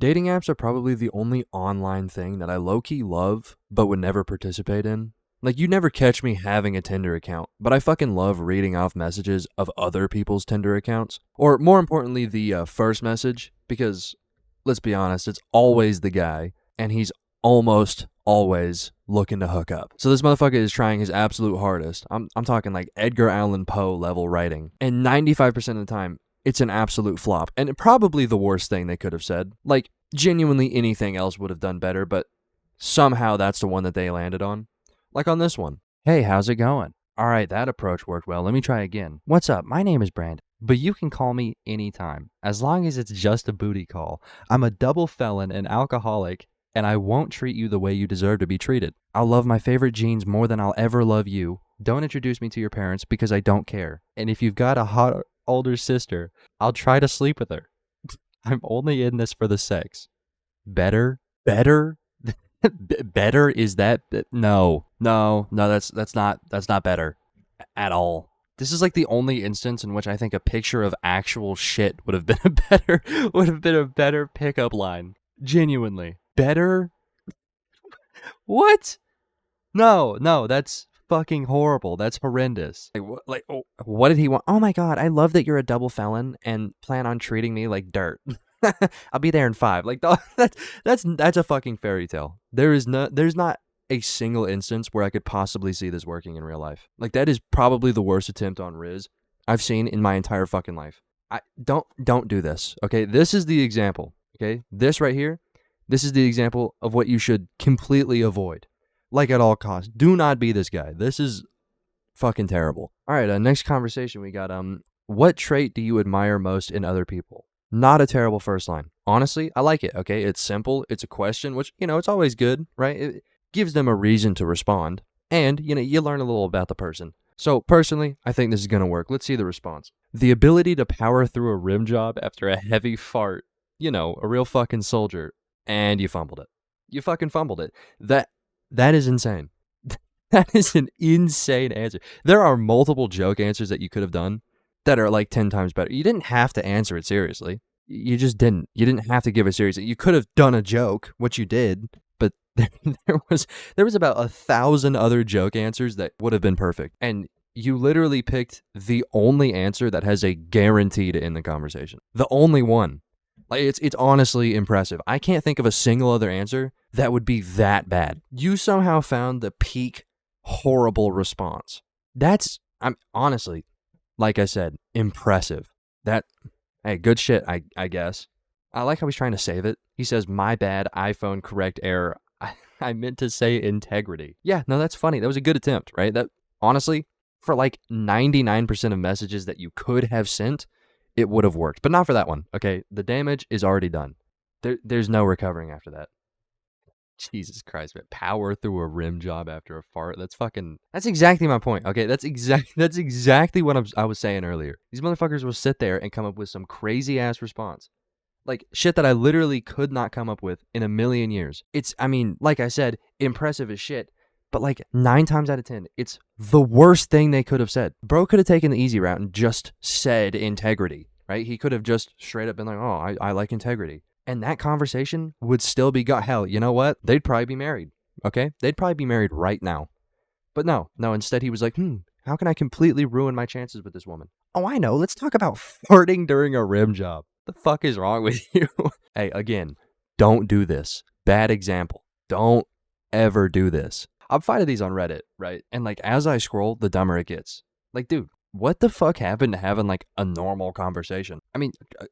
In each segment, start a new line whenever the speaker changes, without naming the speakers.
Dating apps are probably the only online thing that I low-key love, but would never participate in. Like, you never catch me having a Tinder account, but I fucking love reading off messages of other people's Tinder accounts. Or, more importantly, the first message, because, let's be honest, it's always the guy, and he's almost always looking to hook up. So this motherfucker is trying his absolute hardest. I'm talking like Edgar Allan Poe level writing. And 95% of the time, it's an absolute flop. And probably the worst thing they could have said. Like, genuinely anything else would have done better, but somehow that's the one that they landed on. Like on this one. Hey, how's it going? All right, that approach worked well. Let me try again. What's up? My name is Brand, but you can call me anytime, as long as it's just a booty call. I'm a double felon and alcoholic, and I won't treat you the way you deserve to be treated. I'll love my favorite jeans more than I'll ever love you. Don't introduce me to your parents because I don't care. And if you've got a hot older sister, I'll try to sleep with her. I'm only in this for the sex. Better? Better? Is that? No, that's not better at all. This is like the only instance in which I think a picture of actual shit would have been a better pickup line. Genuinely. Better? What? No, that's fucking horrible. That's horrendous. What did he want? Oh my god, I love that you're a double felon and plan on treating me like dirt. I'll be there in 5. Like, that's a fucking fairy tale. There's not a single instance where I could possibly see this working in real life. Like, that is probably the worst attempt on Rizz I've seen in my entire fucking life. Don't do this. Okay, this is the example. Okay, this right here. This is the example of what you should completely avoid. Like, at all costs. Do not be this guy. This is fucking terrible. All right, next conversation we got. What trait do you admire most in other people? Not a terrible first line. Honestly, I like it, okay? It's simple. It's a question, which, it's always good, right? It gives them a reason to respond. And, you learn a little about the person. So, personally, I think this is going to work. Let's see the response. The ability to power through a rim job after a heavy fart. A real fucking soldier. And you fumbled it. You fucking fumbled it. That is insane. That is an insane answer. There are multiple joke answers that you could have done that are like 10 times better. You didn't have to answer it seriously. You just didn't. You didn't have to give it seriously. You could have done a joke, which you did, but there was about 1,000 other joke answers that would have been perfect. And you literally picked the only answer that has a guarantee to end the conversation. The only one. Like, it's honestly impressive. I can't think of a single other answer that would be that bad. You somehow found the peak horrible response. I'm honestly, like I said, impressive. Hey, good shit, I guess. I like how he's trying to save it. He says, my bad, iPhone, correct error. I meant to say integrity. Yeah, no, that's funny. That was a good attempt, right? That, honestly, for like 99% of messages that you could have sent, it would have worked. But not for that one, okay? The damage is already done. There's no recovering after that. Jesus Christ, man. Power through a rim job after a fart. That's exactly my point, okay? That's exactly what I was saying earlier. These motherfuckers will sit there and come up with some crazy-ass response. Like, shit that I literally could not come up with in a million years. Like I said, impressive as shit. But like 9 times out of 10, it's the worst thing they could have said. Bro could have taken the easy route and just said integrity, right? He could have just straight up been like, oh, I like integrity. And that conversation would still be hell, you know what? They'd probably be married, okay? They'd probably be married right now. But no, instead he was like, how can I completely ruin my chances with this woman? Oh, I know. Let's talk about farting during a rim job. The fuck is wrong with you? Hey, again, don't do this. Bad example. Don't ever do this. I'm finding these on Reddit, right? And like, as I scroll, the dumber it gets. Like, dude, what the fuck happened to having like a normal conversation?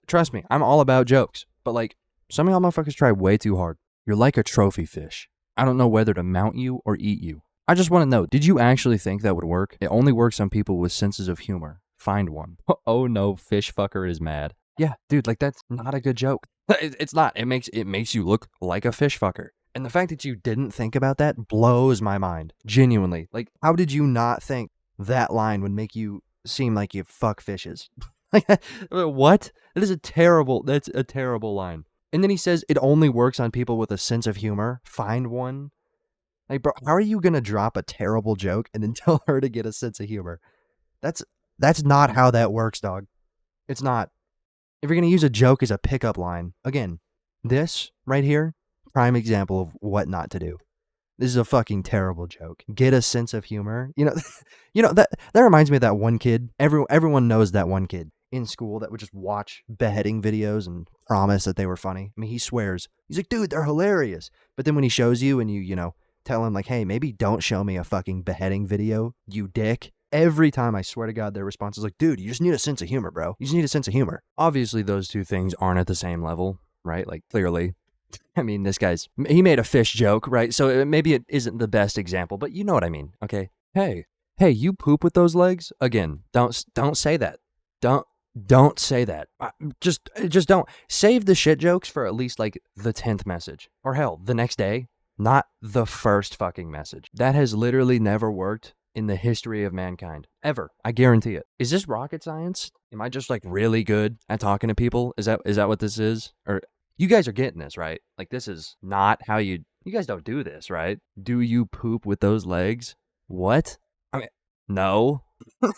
Trust me, I'm all about jokes. But like, some of y'all motherfuckers try way too hard. You're like a trophy fish. I don't know whether to mount you or eat you. I just want to know, did you actually think that would work? It only works on people with senses of humor. Find one. Oh no, fish fucker is mad. Yeah, dude, like, that's not a good joke. It's not. It makes you look like a fish fucker. And the fact that you didn't think about that blows my mind. Genuinely. Like, how did you not think that line would make you seem like you fuck fishes? Like, what? That's a terrible line. And then he says it only works on people with a sense of humor. Find one. Like, bro, how are you going to drop a terrible joke and then tell her to get a sense of humor? That's not how that works, dog. It's not. If you're going to use a joke as a pickup line, again, This right here, prime example of what not to do. This is a fucking terrible joke. Get a sense of humor. That reminds me of that one kid. Everyone knows that one kid in school that would just watch beheading videos and promise that they were funny. I mean, he swears. He's like, dude, they're hilarious. But then when he shows you and you tell him like, hey, maybe don't show me a fucking beheading video, you dick. Every time, I swear to God, their response is like, dude, you just need a sense of humor, bro. You just need a sense of humor. Obviously, those two things aren't at the same level, right? Like, clearly. I mean, he made a fish joke, right? So maybe it isn't the best example, but you know what I mean, okay? Hey, you poop with those legs? Again, don't say that. Don't say that. Just don't. Save the shit jokes for at least like the 10th message. Or hell, the next day, not the first fucking message. That has literally never worked in the history of mankind. Ever. I guarantee it. Is this rocket science? Am I just like really good at talking to people? Is that what this is? Or you guys are getting this, right? Like, this is not how you guys don't do this, right? Do you poop with those legs? What? I mean, no. I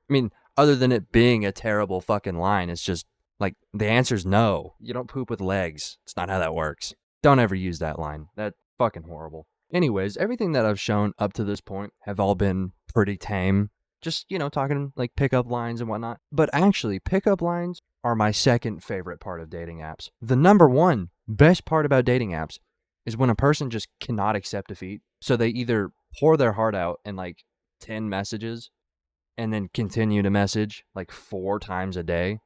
mean, other than it being a terrible fucking line, it's just, like, the answer's no. You don't poop with legs. It's not how that works. Don't ever use that line. That's fucking horrible. Anyways, everything that I've shown up to this point have all been pretty tame. Just, talking like pickup lines and whatnot. But actually, pickup lines are my second favorite part of dating apps. The number one best part about dating apps is when a person just cannot accept defeat. So they either pour their heart out in like 10 messages and then continue to message like 4 times a day.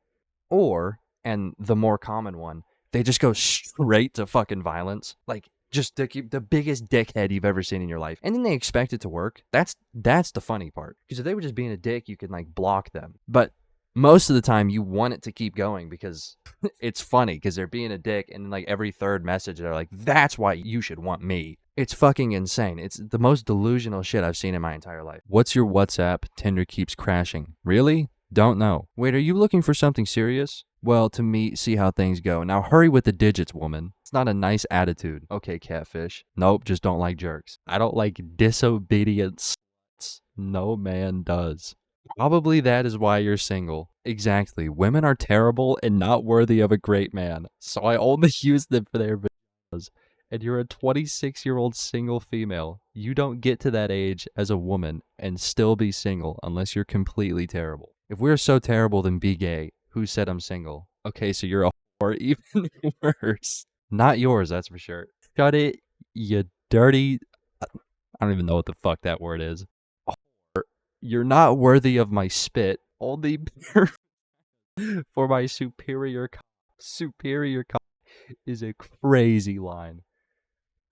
Or, and the more common one, they just go straight to fucking violence. Like, just the biggest dickhead you've ever seen in your life. And then they expect it to work. That's the funny part. Because if they were just being a dick, you can like block them. But most of the time you want it to keep going because it's funny because they're being a dick, and like every third message they're like, that's why you should want me. It's fucking insane. It's the most delusional shit I've seen in my entire life. What's your WhatsApp? Tinder keeps crashing. Really? Don't know. Wait, are you looking for something serious? Well, to see how things go. Now hurry with the digits, woman. It's not a nice attitude. Okay, catfish. Nope, just don't like jerks. I don't like disobedient sluts. No man does. Probably that is why you're single. Exactly. Women are terrible and not worthy of a great man. So I only use them for their videos. And you're a 26-year-old single female. You don't get to that age as a woman and still be single unless you're completely terrible. If we're so terrible, then be gay. Who said I'm single? Okay, so you're a whore. Even worse. Not yours, that's for sure. Shut it, you dirty... I don't even know what the fuck that word is. Whore. You're not worthy of my spit. Only for my superior is a crazy line.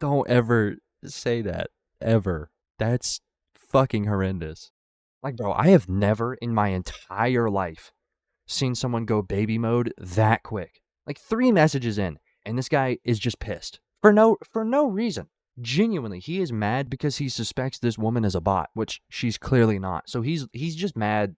Don't ever say that. Ever. That's fucking horrendous. Like, bro, I have never in my entire life seen someone go baby mode that quick. Like 3 messages in, and this guy is just pissed. For no reason. Genuinely, he is mad because he suspects this woman is a bot, which she's clearly not. So he's just mad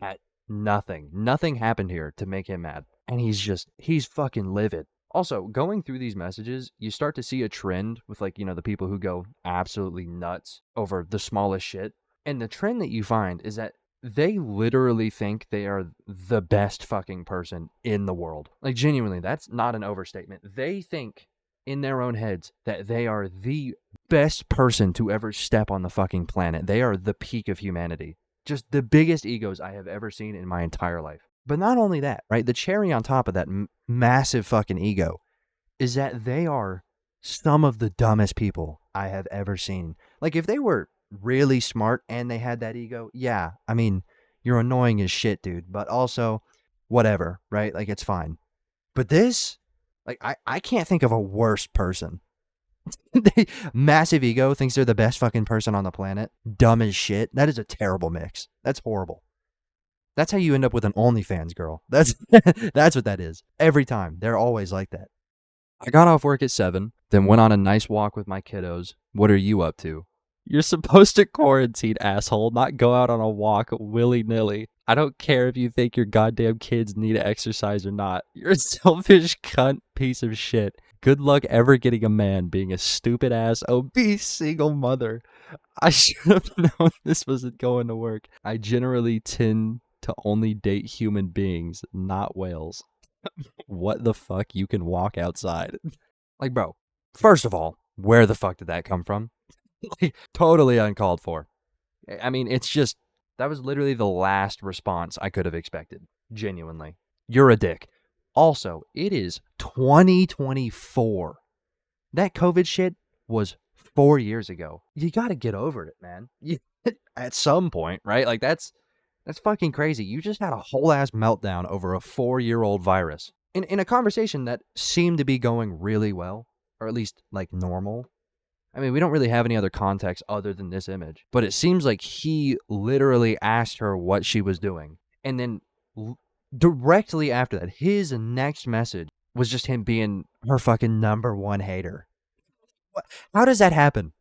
at nothing. Nothing happened here to make him mad. And he's fucking livid. Also, going through these messages, you start to see a trend with like, the people who go absolutely nuts over the smallest shit. And the trend that you find is that they literally think they are the best fucking person in the world. Like, genuinely, that's not an overstatement. They think in their own heads that they are the best person to ever step on the fucking planet. They are the peak of humanity. Just the biggest egos I have ever seen in my entire life. But not only that, right? The cherry on top of that massive fucking ego is that they are some of the dumbest people I have ever seen. Like, if they were really smart and they had that ego, yeah, I mean, you're annoying as shit, dude. But also, whatever, right? Like, it's fine. But this, like, I can't think of a worse person. Massive ego, thinks they're the best fucking person on the planet. Dumb as shit. That is a terrible mix. That's horrible. That's how you end up with an OnlyFans girl. That's what that is. Every time. They're always like that. I got off work at 7, then went on a nice walk with my kiddos. What are you up to? You're supposed to quarantine, asshole, not go out on a walk willy-nilly. I don't care if you think your goddamn kids need exercise or not. You're a selfish cunt piece of shit. Good luck ever getting a man being a stupid-ass, obese single mother. I should have known this wasn't going to work. I generally tend to only date human beings, not whales. What the fuck? You can walk outside. Like, bro, first of all, where the fuck did that come from? Like, totally uncalled for. I mean, it's just, that was literally the last response I could have expected. Genuinely. You're a dick. Also, it is 2024. That COVID shit was 4 years ago. You gotta get over it, man. At some point, right? Like, that's fucking crazy. You just had a whole ass meltdown over a 4-year-old virus. In a conversation that seemed to be going really well, or at least, like, normal. I mean, we don't really have any other context other than this image, but it seems like he literally asked her what she was doing. And then directly after that, his next message was just him being her fucking #1 hater. How does that happen?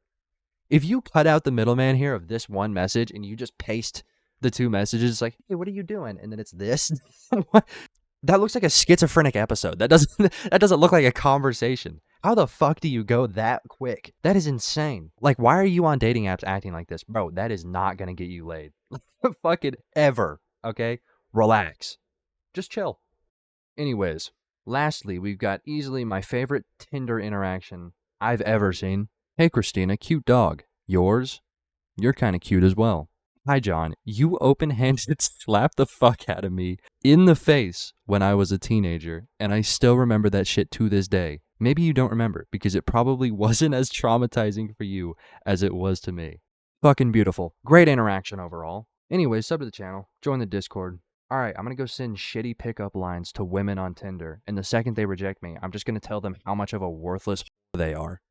If you cut out the middleman here of this one message and you just paste the two messages, it's like, hey, what are you doing? And then it's this. That looks like a schizophrenic episode. That doesn't look like a conversation. How the fuck do you go that quick? That is insane. Like, why are you on dating apps acting like this? Bro, that is not gonna get you laid. Fucking ever, okay? Relax. Just chill. Anyways, lastly, we've got easily my favorite Tinder interaction I've ever seen. Hey, Christina, cute dog. Yours? You're kind of cute as well. Hi, John. You open-handed slapped the fuck out of me in the face when I was a teenager, and I still remember that shit to this day. Maybe you don't remember, because it probably wasn't as traumatizing for you as it was to me. Fucking beautiful. Great interaction overall. Anyways, sub to the channel. Join the Discord. Alright, I'm gonna go send shitty pickup lines to women on Tinder, and the second they reject me, I'm just gonna tell them how much of a worthless they are.